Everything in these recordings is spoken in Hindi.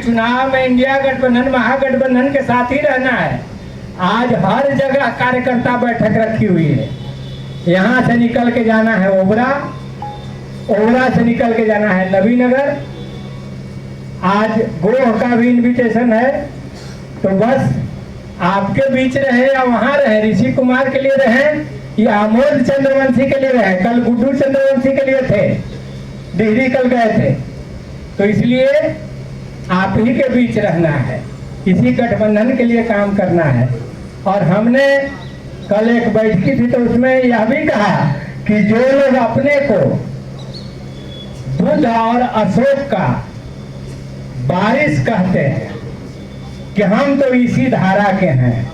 चुनाव में इंडिया गठबंधन महागठबंधन के साथ ही रहना है। आज हर जगह कार्यकर्ता बैठक रखी हुई है। यहाँ से निकल के जाना है ओबरा, ओबरा से निकल के जाना है नबीनगर। आज गोह का भी इन्विटेशन है, तो बस आपके बीच रहे या वहां रहे, ऋषि कुमार के लिए रहे या आमोद चंद्रवंशी के लिए रहे। कल गुड्डू चंद्रवंशी के लिए थे, डिहरी कल गए थे, तो इसलिए आप ही के बीच रहना है, इसी गठबंधन के लिए काम करना है। और हमने कल एक बैठकी थी तो उसमें यह भी कहा कि जो लोग अपने को बुध और अशोक का बारिश कहते हैं कि हम तो इसी धारा के हैं,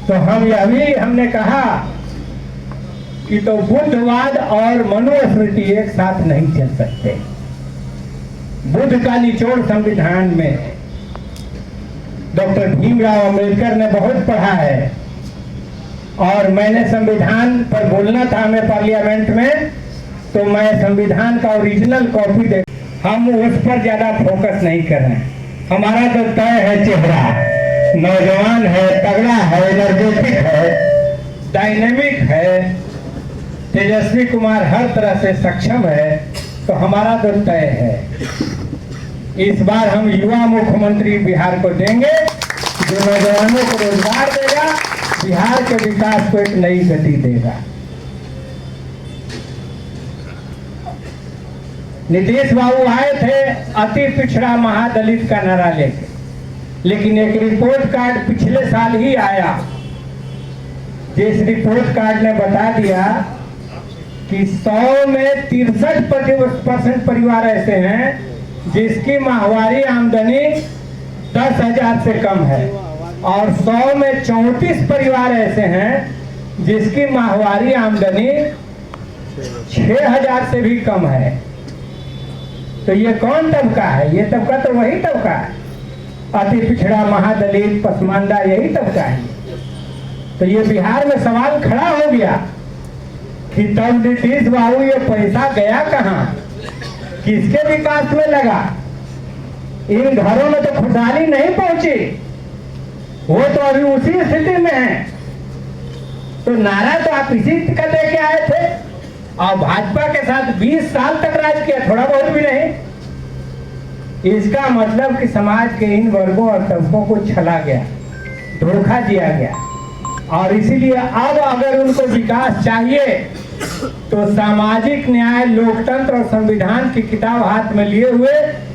तो हम यह भी हमने कहा कि तो बुद्धवाद और मनुस्मृति एक साथ नहीं चल सकते। बुद्ध का निचोड़ संविधान में है। डॉक्टर भीमराव अंबेडकर ने बहुत पढ़ा है और मैंने संविधान पर बोलना था हमें पार्लियामेंट में, तो मैं संविधान का ओरिजिनल कॉपी दे, हम उस पर ज्यादा फोकस नहीं कर रहे हैं। हमारा तो तय है चेहरा, नौजवान है, तगड़ा है, एनर्जेटिक है, डायनेमिक है, तेजस्वी कुमार हर तरह से सक्षम है, तो हमारा तो तय है। इस बार हम युवा मुख्यमंत्री बिहार को देंगे, जो नौजवानों को रोजगार देगा, बिहार के विकास को एक नई गति देगा। नीतीश बाबू आए थे अति पिछड़ा महादलित का नारा लेके, लेकिन एक रिपोर्ट कार्ड पिछले साल ही आया, जिस रिपोर्ट कार्ड ने बता दिया कि 100 में 63% परिवार ऐसे हैं जिसकी माहवारी आमदनी 10,000 से कम है, और 100 में 34 परिवार ऐसे हैं जिसकी माहवारी आमदनी 6,000 से भी कम है। तो ये कौन तबका है? ये तबका तो वही तबका है, अति पिछड़ा, महादलित, पसमानदा, यही तबका है। तो ये बिहार में सवाल खड़ा हो गया कि तब नीतीश बाबू ये पैसा गया कहाँ, किसके विकास में लगा? इन घरों में तो खुशहाली नहीं पहुंची, वो तो अभी उसी स्थिति में है। तो नारा तो आप इसी का लेके आए थे, और भाजपा के साथ 20 साल तक राज किया, थोड़ा बहुत भी नहीं। इसका मतलब कि समाज के इन वर्गों और तबकों को छला गया, धोखा दिया गया, और इसीलिए अब अगर उनको विकास चाहिए तो सामाजिक न्याय, लोकतंत्र और संविधान की किताब हाथ में लिए हुए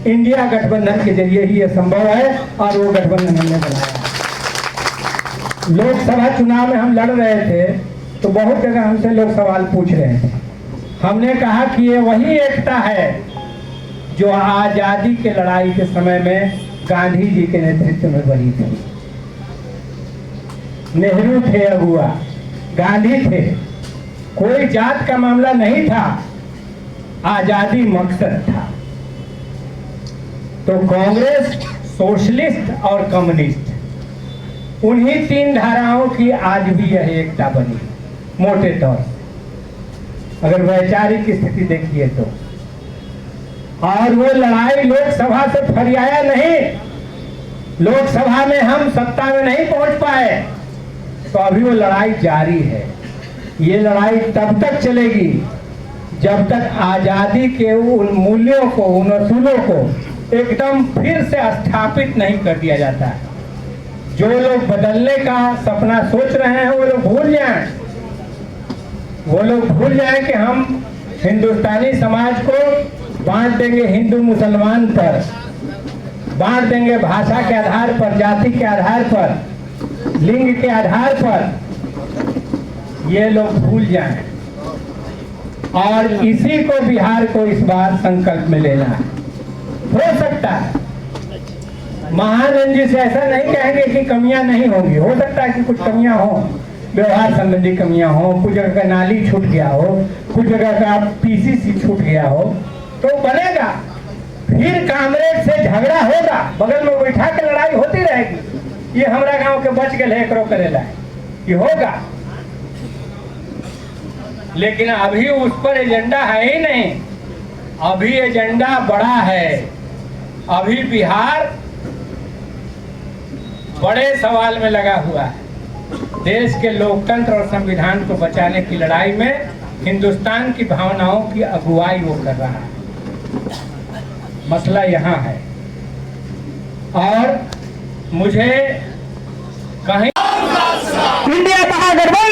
इंडिया गठबंधन के जरिए ही यह संभव है, और वो गठबंधन हमने बनाया। लोकसभा चुनाव में हम लड़ रहे थे तो बहुत जगह हमसे लोग सवाल पूछ रहे थे। हमने कहा कि ये वही एकता है जो आजादी के लड़ाई के समय में गांधी जी के नेतृत्व में बनी थी। नेहरू थे अगुआ, गांधी थे, कोई जात का मामला नहीं था, आजादी मकसद था। तो कांग्रेस, सोशलिस्ट और कम्युनिस्ट, उन्हीं 3 धाराओं की आज भी यह एकता बनी मोटे तौर से, अगर वैचारिक स्थिति देखिए तो। और वो लड़ाई लोकसभा से फरियाया नहीं, लोकसभा में हम सत्ता में नहीं पहुंच पाए, तो अभी वो लड़ाई जारी है। ये लड़ाई तब तक चलेगी जब तक आजादी के उन मूल्यों को, उन असूलों को एकदम फिर से स्थापित नहीं कर दिया जाता है। जो लोग बदलने का सपना सोच रहे हैं वो लोग भूल जाएं, वो लोग भूल जाएं कि हम हिंदुस्तानी समाज को बांट देंगे हिंदू मुसलमान पर, बांट देंगे भाषा के आधार पर, जाति के आधार पर, लिंग के आधार पर, ये लोग भूल जाएं। और इसी को बिहार को इस बार संकल्प में लेना है। हो सकता है महाजन जी से ऐसा नहीं कहेंगे कि कमियां नहीं होंगी, हो सकता है कि कुछ कमियां हो, व्यवहार संबंधी कमियां हो, कुछ जगह का नाली छूट गया हो, कुछ जगह का पीसीसी छूट गया हो, तो बनेगा। फिर कांग्रेस से झगड़ा होगा, बगल में बैठा के लड़ाई होती रहेगी, ये हमारा गांव के बच गए एकरो करेला, ये होगा। लेकिन अभी उस पर एजेंडा है ही नहीं, अभी एजेंडा बड़ा है, अभी बिहार बड़े सवाल में लगा हुआ है। देश के लोकतंत्र और संविधान को बचाने की लड़ाई में हिंदुस्तान की भावनाओं की अगुवाई वो कर रहा है। मसला यहाँ है। और मुझे कहीं इंडिया महागठबंधन